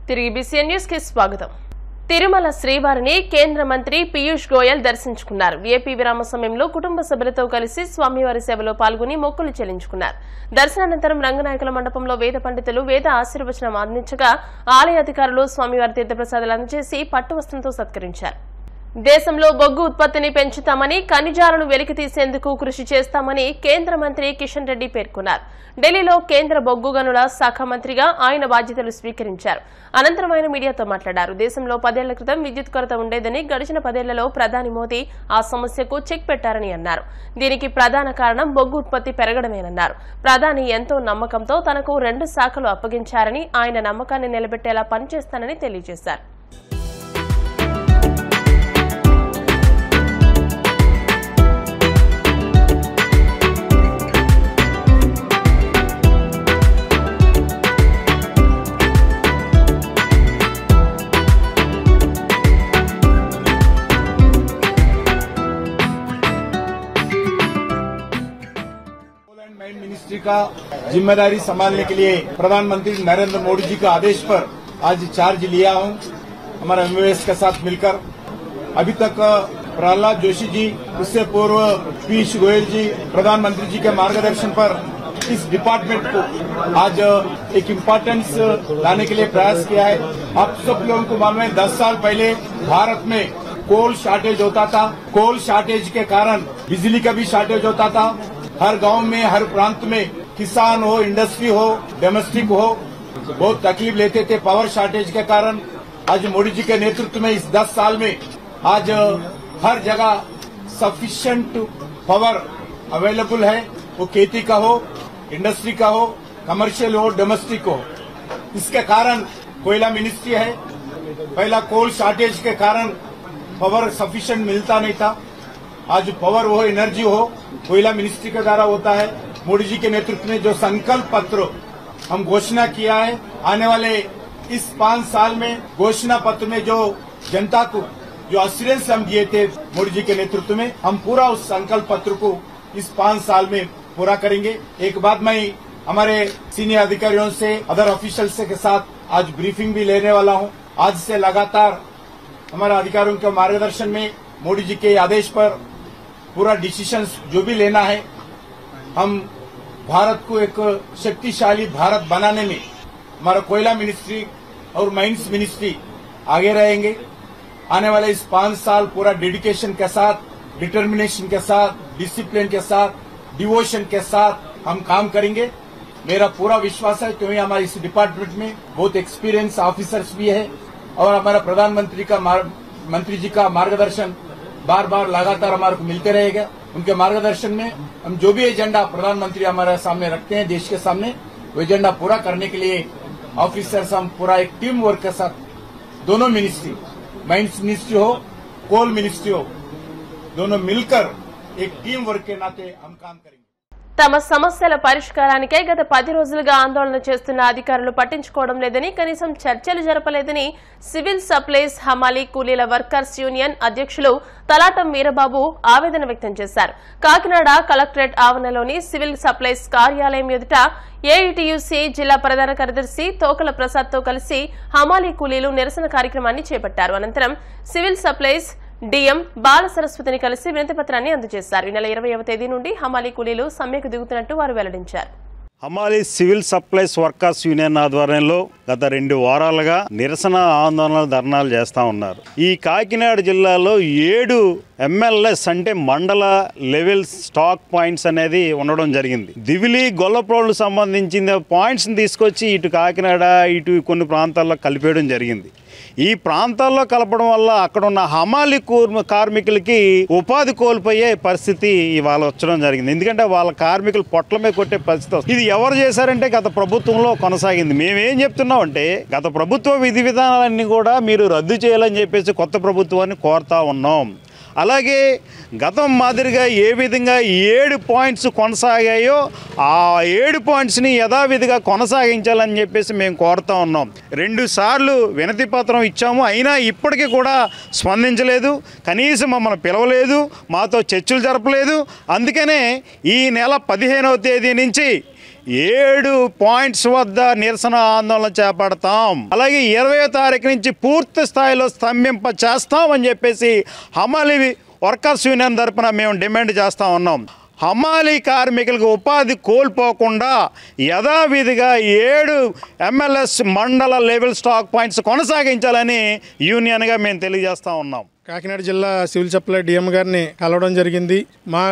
తిరిగి BCN news కి స్వాగతం. తిరుమల శ్రీవారిని కేంద్ర మంత్రి పీయూష్ గోయల్ దర్శించుకున్నారు. వీఐపీ విరామ సమయంలో కుటుంబ సభ్యులతో కలిసి స్వామివారి సేవలో పాల్గొని మొక్కులు చెల్లించుకున్నారు. దర్శనానంతరం రంగనాయకుల మండపంలో వేద పండితులు వేద ఆశీర్వచనం అందించగా ఆలయ అధికారులు స్వామివారి తీర్థప్రసాదాలు అందజేసి పట్టు వస్త్రంతో సత్కరించారు. దేశంలో బొగ్గు ఉత్పత్తిని పెంచుతామని, ఖనిజాలను వెలికితీసేందుకు కృషి చేస్తామని కేంద్ర మంత్రి కిషన్ రెడ్డి పేర్కొన్నారు. ఢిల్లీలో కేంద్ర బొగ్గు గనుల శాఖ మంత్రిగా ఆయన బాధ్యతలు స్వీకరించారు. అనంతరం ఆయన మీడియాతో మాట్లాడారు. దేశంలో 10 ఏళ్ల క్రితం విద్యుత్ కొరత ఉండేదని, గడిచిన 10 ఏళ్లలో ప్రధాని మోదీ ఆ సమస్యకు చెక్ పెట్టారని అన్నారు. దీనికి ప్రధాన కారణం బొగ్గు ఉత్పత్తి పెరగడమేనన్నారు. ప్రధాని ఎంతో నమ్మకంతో తనకు 2 శాఖలు అప్పగించారని, ఆయన నమ్మకాన్ని నిలబెట్టేలా పనిచేస్తానని తెలియజేశారు. मिनिस्ट्री का जिम्मेदारी संभालने के लिए प्रधानमंत्री नरेंद्र मोदी जी का आदेश पर आज चार्ज लिया हूं हमारा एमओएस के साथ मिलकर। अभी तक प्रहलाद जोशी जी, उससे पूर्व पीयूष गोयल जी, प्रधानमंत्री जी के मार्गदर्शन पर इस डिपार्टमेंट को आज एक इम्पोर्टेंस लाने के लिए प्रयास किया है। आप सब लोगों को मालूम है 10 साल पहले भारत में कोल शॉर्टेज होता था। कोल शॉर्टेज के कारण बिजली का भी शॉर्टेज होता था। हर गांव में, हर प्रांत में किसान हो, इंडस्ट्री हो, डोमेस्टिक हो, बहुत तकलीफ लेते थे पावर शॉर्टेज के कारण। आज मोदी जी के नेतृत्व में इस 10 साल में आज हर जगह सफिशिएंट पावर अवेलेबल है। वो खेती का हो, इंडस्ट्री का हो, कमर्शियल हो, डोमेस्टिक हो। इसके कारण कोयला मिनिस्ट्री है। पहला कोल शॉर्टेज के कारण पावर सफिशिएंट मिलता नहीं था। आज पावर हो, एनर्जी हो, कोयला मिनिस्ट्री के द्वारा होता है। मोदी जी के नेतृत्व में जो संकल्प पत्र हम घोषणा किया है, आने वाले इस 5 साल में घोषणा पत्र में जो जनता को जो अश्योरेंस हम दिए थे मोदी जी के नेतृत्व में, हम पूरा उस संकल्प पत्र को इस 5 साल में पूरा करेंगे। एक बात मैं हमारे सीनियर अधिकारियों से, अदर ऑफिशियल्स के साथ आज ब्रीफिंग भी लेने वाला हूं। आज से लगातार हमारे अधिकारियों के मार्गदर्शन में मोदी जी के आदेश पर पूरा डिसीजन जो भी लेना है, हम भारत को एक शक्तिशाली भारत बनाने में हमारा कोयला मिनिस्ट्री और माइंस मिनिस्ट्री आगे रहेंगे। आने वाले इस 5 साल पूरा डेडिकेशन के साथ, डिटर्मिनेशन के साथ, डिसिप्लिन के साथ, डिवोशन के साथ हम काम करेंगे। मेरा पूरा विश्वास है क्योंकि हमारे इस डिपार्टमेंट में बहुत एक्सपीरियंस ऑफिसर्स भी है और हमारा मंत्री जी का मार्गदर्शन बार बार लगातार हमारे को मिलते रहेगा। उनके मार्गदर्शन में हम जो भी एजेंडा प्रधानमंत्री हमारे सामने रखते हैं देश के सामने, वो एजेंडा पूरा करने के लिए ऑफिसर्स हम पूरा एक टीम वर्क के साथ दोनों मिनिस्ट्री, माइंस मिनिस्ट्री हो, कोल मिनिस्ट्री हो, दोनों मिलकर एक टीम वर्क के नाते हम काम करेंगे। తమ సమస్యల పరిష్కారానికై గత 10 రోజులుగా ఆందోళన చేస్తున్న అధికారులు పట్టించుకోవడం లేదని, కనీసం చర్చలు జరపలేదని సివిల్ సప్లైస్ హమాలీ కూలీల వర్కర్స్ యూనియన్ అధ్యక్షులు తలాటం వీరబాబు ఆవేదన వ్యక్తం చేశారు. కాకినాడ కలెక్టరేట్ ఆవరణలోని సివిల్ సప్లైస్ కార్యాలయం ఎదుట ఏఐటీయూసీ జిల్లా ప్రధాన కార్యదర్శి తోకల ప్రసాద్ తో కలిసి హమాలీ కూలీలు నిరసన కార్యక్రమాన్ని చేపట్టారు. అనంతరం సివిల్ సప్లైస్ డిఎం బాల సరస్వతిని కలిసి వినతిపత్రాన్ని అందజేశారు. ఈ నెల 20వ తేదీ నుండి హమాలీ కూలీలు సమ్మెకు దిగుతున్నట్టు వారు వెల్లడించారు. హమాలీ సివిల్ సప్లైస్ వర్కర్స్ యూనియన్ ఆధ్వర్యంలో గత 2 వారాలుగా నిరసన ఆందోళనలు, ధర్నాలు చేస్తూ ఉన్నారు. ఈ కాకినాడ జిల్లాలో 7 MLS అంటే మండల లెవెల్ స్టాక్ పాయింట్స్ అనేది ఉండడం జరిగింది. దివిలి, గొల్లప్రోళ్లు సంబంధించిన పాయింట్స్ని తీసుకొచ్చి ఇటు కాకినాడ, ఇటు కొన్ని ప్రాంతాల్లో కలిపేయడం జరిగింది. ఈ ప్రాంతాల్లో కలపడం వల్ల అక్కడ ఉన్న హమాలీ కార్మికులకి ఉపాధి కోల్పోయే పరిస్థితి ఇవాళ వచ్చడం జరిగింది. ఎందుకంటే వాళ్ళ కార్మికులు పొట్లమే కొట్టే పరిస్థితి. ఇది ఎవరు చేశారంటే గత ప్రభుత్వంలో కొనసాగింది. మేమేం చెప్తున్నామంటే గత ప్రభుత్వ విధి విధానాలన్నీ కూడా మీరు రద్దు చేయాలని చెప్పేసి కొత్త ప్రభుత్వాన్ని కోరుతా ఉన్నాం. అలాగే గతం మాదిరిగా ఏ విధంగా 7 పాయింట్స్ కొనసాగాయో ఆ 7 పాయింట్స్ని యథావిధిగా కొనసాగించాలని చెప్పేసి మేము కోరుతా ఉన్నాం. 2 సార్లు వినతి పత్రం ఇచ్చాము, అయినా ఇప్పటికీ కూడా స్పందించలేదు. కనీసం మమ్మల్ని పిలవలేదు, మాతో చర్చలు జరపలేదు. అందుకనే ఈ నెల 15వ తేదీ నుంచి 7 పాయింట్స్ వద్ద నిరసన ఆందోళన చేపడతాం. అలాగే 20వ తారీఖు నుంచి పూర్తి స్థాయిలో స్తంభింప చేస్తామని చెప్పేసి హమాలీ వర్కర్స్ యూనియన్ తరఫున మేము డిమాండ్ చేస్తూ ఉన్నాం. హమాలీ కార్మికులకు ఉపాధి కోల్పోకుండా యథావిధిగా 7 MLS మండల లెవెల్ స్టాక్ పాయింట్స్ కొనసాగించాలని యూనియన్గా మేము తెలియజేస్తూ ఉన్నాం. కాకినాడ జిల్లా సివిల్ సప్లై డిఎం గారిని కలవడం జరిగింది. మా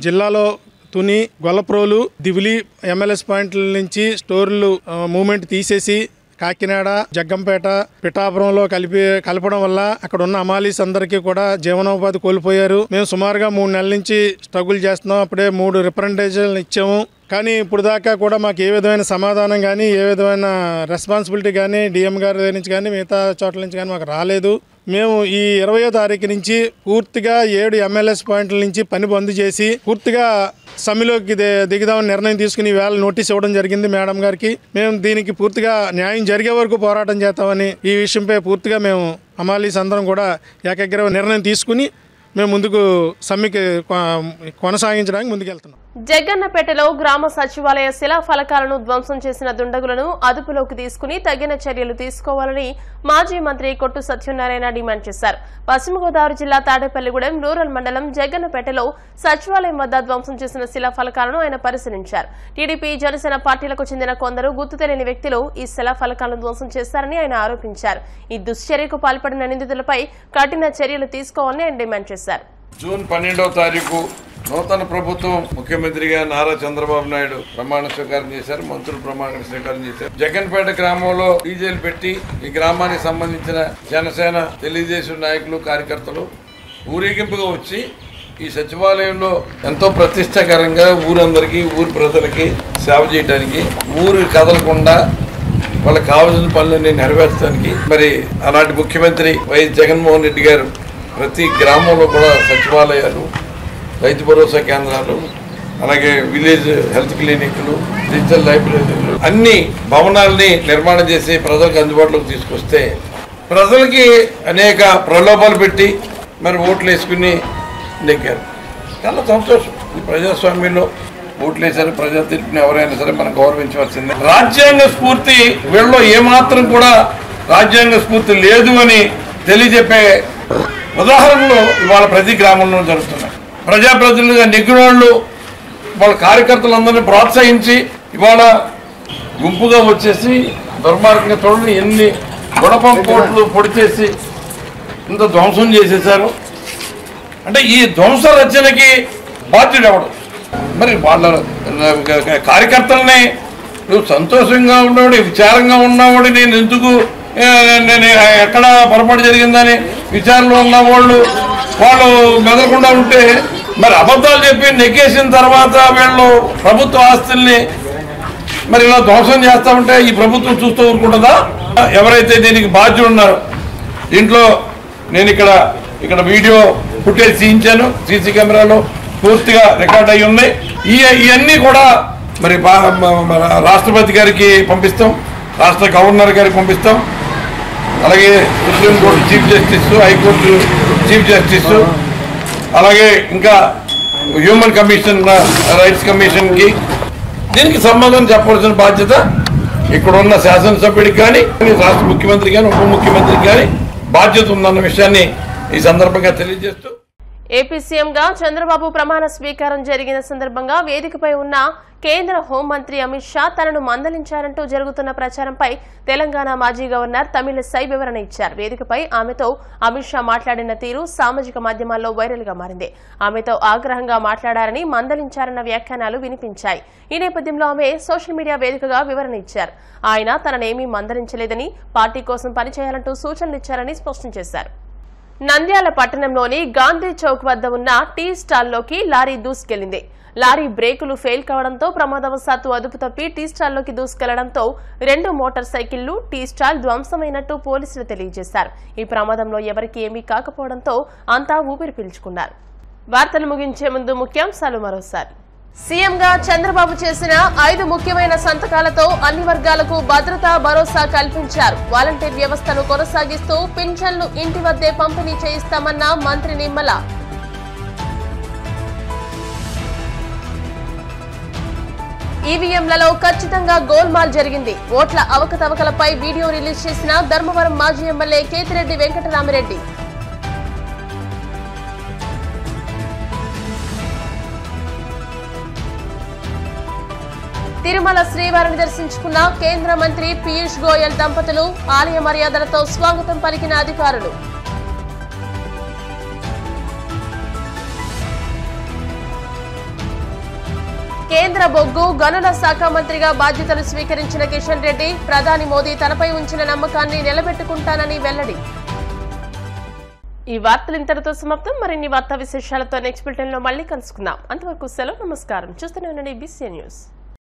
జిల్లాలో తుని, గొల్లప్రోలు, దివిలి MLS పాయింట్ల నుంచి స్టోర్లు మూవ్మెంట్ తీసేసి కాకినాడ, జగ్గంపేట, పిఠాపురంలో కలపడం వల్ల అక్కడ ఉన్న హమాలీస్ అందరికీ కూడా జీవనోపాధి కోల్పోయారు. మేము సుమారుగా 3 నెలల నుంచి స్ట్రగుల్ చేస్తున్నాం. అప్పుడే 3 రిప్రజెంటేషన్లు ఇచ్చాము. కానీ ఇప్పుడు దాకా కూడా మాకు ఏ విధమైన సమాధానం కానీ ఏ విధమైన రెస్పాన్సిబిలిటీ కానీ డిఎం గారి దగ్గర నుంచి కానీ మిగతా చోట్ల నుంచి కానీ మాకు రాలేదు. మేము ఈ 20వ తారీఖు నుంచి పూర్తిగా 7 MLS పాయింట్ల నుంచి పని బంద్ చేసి పూర్తిగా సమ్మెలోకి దిగుదామని నిర్ణయం తీసుకుని వేళ నోటీస్ ఇవ్వడం జరిగింది మేడం గారికి. మేము దీనికి పూర్తిగా న్యాయం జరిగే వరకు పోరాటం చేస్తామని ఈ విషయంపై పూర్తిగా మేము హమాలీస్ అందరం కూడా ఏకగ్రీవ నిర్ణయం తీసుకుని మేము ముందుకు సమ్మెకి కొనసాగించడానికి ముందుకెళ్తున్నాం. జగ్గన్నపేటలో గ్రామ సచివాలయ శిలా ఫలకాలను ధ్వంసం చేసిన దుండగులను అదుపులోకి తీసుకుని తగిన చర్యలు తీసుకోవాలని మాజీ మంత్రి కొట్టు సత్యనారాయణ డిమాండ్ చేశారు. పశ్చిమ గోదావరి జిల్లా తాడేపల్లిగూడెం రూరల్ మండలం జగ్గన్నపేటలో సచివాలయం వద్ద ధ్వంసం చేసిన శిలా ఫలకాలను ఆయన పరిశీలించారు. టీడీపీ, జనసేన పార్టీలకు చెందిన కొందరు గుర్తు తెలియని వ్యక్తులు ఈ శిలా ఫలకాలను ధ్వంసం చేశారని ఆయన ఆరోపించారు. ఈ దుశ్చర్యకు పాల్పడిన నిందితులపై కఠిన చర్యలు తీసుకోవాలని ఆయన డిమాండ్ చేశారు. జూన్ 12వ తారీఖు నూతన ప్రభుత్వం ముఖ్యమంత్రిగా నారా చంద్రబాబు నాయుడు ప్రమాణ స్వీకారం చేశారు. మంత్రులు ప్రమాణ స్వీకారం చేశారు. జగన్పేట గ్రామంలో డీజేలు పెట్టి ఈ గ్రామానికి సంబంధించిన జనసేన, తెలుగుదేశం నాయకులు, కార్యకర్తలు ఊరేగింపుగా వచ్చి ఈ సచివాలయంలో ఎంతో ప్రతిష్టకరంగా ఊరందరికీ, ఊరి ప్రజలకి సేవ చేయడానికి, ఊరు కదలకుండా వాళ్ళకి కావాల్సిన పనులన్నీ నెరవేర్చడానికి మరి అలాంటి ముఖ్యమంత్రి వైఎస్ జగన్మోహన్ రెడ్డి గారు ప్రతి గ్రామంలో కూడా సచివాలయాలు, రైతు భరోసా కేంద్రాలు, అలాగే విలేజ్ హెల్త్ క్లినిక్లు, డిజిటల్ లైబ్రరీలు, అన్ని భవనాలని నిర్మాణం చేసి ప్రజలకు అందుబాటులోకి తీసుకొస్తే ప్రజలకి అనేక ప్రలోభాలు పెట్టి మరి ఓట్లు వేసుకుని నెగ్గారు. చాలా సంతోషం. ఈ ప్రజాస్వామ్యంలో ఓట్లు వేశారు. ప్రజా తీర్పుని ఎవరైనా సరే మనం గౌరవించవలసిందే. రాజ్యాంగ స్ఫూర్తి వీళ్ళలో ఏమాత్రం కూడా రాజ్యాంగ స్ఫూర్తి లేదు అని తెలియజెప్పే ఉదాహరణలు ఇవాళ ప్రతి గ్రామంలో జరుగుతున్నాయి. ప్రజాప్రతినిధులుగా నెగ్గిన వాళ్ళు వాళ్ళ కార్యకర్తలందరినీ ప్రోత్సహించి ఇవాళ గుంపుగా వచ్చేసి దుర్మార్గంగా చూడండి ఎన్ని గుణపం కోట్లు పొడి చేసి ఇంత ధ్వంసం చేసేశారు. అంటే ఈ ధ్వంస రచనకి బాధ్యుడు ఎవడు? మరి వాళ్ళ కార్యకర్తలని నువ్వు సంతోషంగా ఉన్నవాడు, విచారంగా ఉన్నవాడు, నేను ఎందుకు ఎక్కడ పొరపాటు జరిగిందని విచారణలో ఉన్న వాళ్ళు మెదలకుండా ఉంటే మరి అబద్ధాలు చెప్పి నెగ్గేసిన తర్వాత వీళ్ళు ప్రభుత్వ ఆస్తుల్ని మరి ఇలా ధ్వంసం చేస్తా ఉంటే ఈ ప్రభుత్వం చూస్తూ ఊరుకుంటుందా? ఎవరైతే దీనికి బాధ్యులు ఉన్నారో దీంట్లో నేను ఇక్కడ వీడియో ఫుటేజ్ తీయించాను. సీసీ కెమెరాలో పూర్తిగా రికార్డ్ అయ్యి ఉన్నాయి. ఇవన్నీ కూడా మరి రాష్ట్రపతి గారికి పంపిస్తాం, రాష్ట్ర గవర్నర్ గారికి పంపిస్తాం, అలాగే supreme court chief justice, high court chief justice, అలాగే ఇంకా హ్యూమన్ కమిషన్, రైట్స్ కమిషన్కి దీనికి సమాధానం చెప్పవలసిన బాధ్యత ఇక్కడ ఉన్న శాసనసభ్యుడికి కానీ రాష్ట్ర ముఖ్యమంత్రి కానీ ఉప ముఖ్యమంత్రికి కానీ బాధ్యత ఉందన్న విషయాన్ని ఈ సందర్భంగా తెలియజేస్తూ ఏపీ సీఎంగా చంద్రబాబు ప్రమాణ స్వీకారం జరిగిన సందర్భంగా వేదికపై ఉన్న కేంద్ర హోంమంత్రి అమిత్ షా తనను మందలించారంటూ జరుగుతున్న ప్రచారంపై తెలంగాణ మాజీ గవర్నర్ తమిళిసై వివరణ ఇచ్చారు. వేదికపై ఆమెతో అమిత్ షా మాట్లాడిన తీరు సామాజిక మాధ్యమాల్లో వైరల్ గా మారింది. ఆమెతో ఆగ్రహంగా మాట్లాడారని, మందలించారన్న వ్యాఖ్యానాలు వినిపించాయి. ఈ నేపథ్యంలో ఆమె సోషల్ మీడియా వేదికగా వివరణ ఇచ్చారు. ఆయన తననేమీ మందలించలేదని, పార్టీ కోసం పనిచేయాలంటూ సూచనలు ఇచ్చారని స్పష్టం చేశారు. నంద్యాల పట్టణంలోని గాంధీ చౌక్ వద్ద ఉన్న టీ స్టాల్లోకి లారీ దూసుకెళ్లింది. లారీ బ్రేకులు ఫెయిల్ కావడంతో ప్రమాదవశాత్తు అదుపు తప్పి టీ స్టాల్లోకి దూసుకెళ్లడంతో 2 మోటార్ సైకిళ్లు, టీ స్టాల్ ధ్వంసమైనట్టు పోలీసులు తెలియజేశారు. ఈ ప్రమాదంలో ఎవరికీ ఏమీ కాకపోవడంతో అంతా ఊపిరి పీల్చుకున్నారు. వార్తలు ముగించే ముందు ముఖ్యాంశాలు మరోసారి. సీఎంగా చంద్రబాబు చేసిన 5 ముఖ్యమైన సంతకాలతో అన్ని వర్గాలకు భద్రతా భరోసా కల్పించారు. వాలంటీర్ వ్యవస్థను కొనసాగిస్తూ పింఛన్లు ఇంటి వద్దే పంపిణీ చేయిస్తామన్న మంత్రి నిమ్మల. ఈవీఎంలలో ఖచ్చితంగా గోల్మాల్ జరిగింది. ఓట్ల అవకతవకలపై వీడియో రిలీజ్ చేసిన ధర్మవరం మాజీ ఎమ్మెల్యే కేతిరెడ్డి వెంకటరామిరెడ్డి. తిరుమల శ్రీవారిని దర్శించుకున్న కేంద్ర మంత్రి పీయూష్ గోయల్ దంపతులు. ఆలయ మర్యాదలతో స్వాగతం పలికిన అధికారులు. కేంద్ర బొగ్గు గనుల శాఖ మంత్రిగా బాధ్యతలు స్వీకరించిన కిషన్ రెడ్డి. ప్రధాని మోదీ తనపై ఉంచిన నమ్మకాన్ని నిలబెట్టుకుంటానని వెల్లడి. ఈ వార్తలు ఇంతటితో సమాప్తం. మరిన్ని వార్తా విశేషాలతో నెక్స్ట్ బులెటిన్ లో మళ్ళీ కలుసుకుందాం. అంతవరకు సెలవు. నమస్కారం. చూస్తూనే ఉండండి BCN న్యూస్.